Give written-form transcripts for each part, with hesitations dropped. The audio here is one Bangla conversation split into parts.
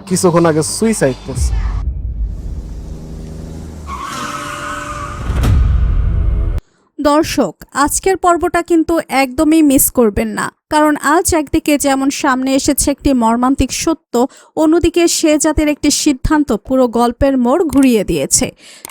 কিছুক্ষণ আগে সুইসাইড করছে। দর্শক, আজকের পর্বটা কিন্তু একদমই মিস করবেন না, কারণ আজ একদিকে যেমন সামনে এসেছে একটি মর্মান্তিক সত্য, অন্যদিকে শেহজাদের একটি সিদ্ধান্ত পুরো গল্পের মোড় ঘুরিয়ে দিয়েছে।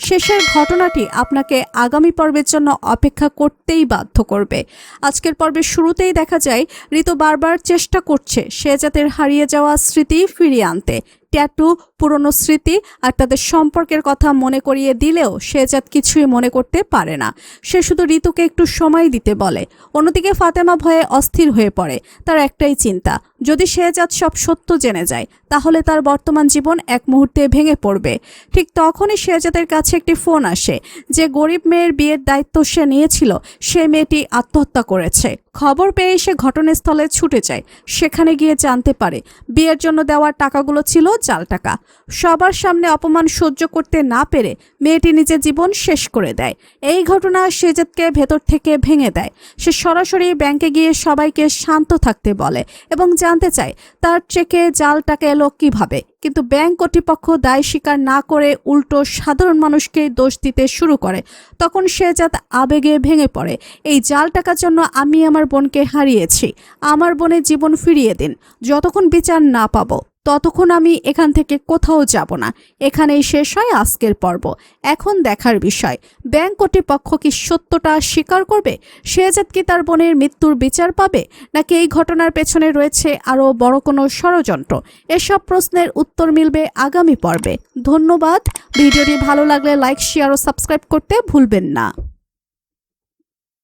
শেষের ঘটনাটি আপনাকে আগামী পর্বের জন্য অপেক্ষা করতেই বাধ্য করবে। আজকের পর্বের শুরুতেই দেখা যায় ঋতু বারবার চেষ্টা করছে শেহজাদের হারিয়ে যাওয়া স্মৃতি ফিরিয়ে আনতে। ট্যাটু, পুরনো স্মৃতি আর তাদের সম্পর্কের কথা মনে করিয়ে দিলেও শেহজাদ কিছুই মনে করতে পারে না। সে শুধু ঋতুকে একটু সময় দিতে বলে। অন্যদিকে ফাতেমা ভয়ে অস্থির হয়ে পড়ে। তার একটাই চিন্তা, যদি শেহজাদ সব সত্য জেনে যায় তাহলে তার বর্তমান জীবন এক মুহূর্তে ভেঙে পড়বে। ঠিক তখনই শেহজাদের কাছে একটি ফোন আসে। যে গরিব মেয়ের বিয়ের দায়িত্ব সে নিয়েছিল, সে মেয়েটি আত্মহত্যা করেছে। খবর পেয়ে সে ঘটনাস্থলে ছুটে যায়। সেখানে গিয়ে জানতে পারে বিয়ের জন্য দেওয়ার টাকাগুলো ছিল জাল টাকা। সবার সামনে অপমান সহ্য করতে না পেরে মেয়েটি নিজের জীবন শেষ করে দেয়। এই ঘটনা শেহজাদকে ভেতর থেকে ভেঙে দেয়। সে সরাসরি ব্যাংকে গিয়ে সবাইকে শান্ত থাকতে বলে এবং জানতে চায় তার চেকে জাল টাকা এলো কিভাবে। কিন্তু ব্যাংক কর্তৃপক্ষ দায় স্বীকার না করে উল্টো সাধারণ মানুষকে দোষ দিতে শুরু করে। তখন শেহজাদ আবেগে ভেঙে পড়ে। এই জাল টাকার জন্য আমি আমার বোনকে হারিয়েছি। আমার বোনের জীবন ফিরিয়ে দিন। যতক্ষণ বিচার না পাবো ততক্ষণ আমি এখান থেকে কোথাও যাব না। এখানেই শেষ হয় আজকের পর্ব। এখন দেখার বিষয়, ব্যাংক কর্তৃপক্ষ কি সত্যটা স্বীকার করবে? শেহজাদ কি তার বোনের মৃত্যুর বিচার পাবে, নাকি এই ঘটনার পেছনে রয়েছে আরও বড় কোনো ষড়যন্ত্র? এসব প্রশ্নের উত্তর মিলবে আগামী পর্বে। ধন্যবাদ। ভিডিওটি ভালো লাগলে লাইক, শেয়ার ও সাবস্ক্রাইব করতে ভুলবেন না।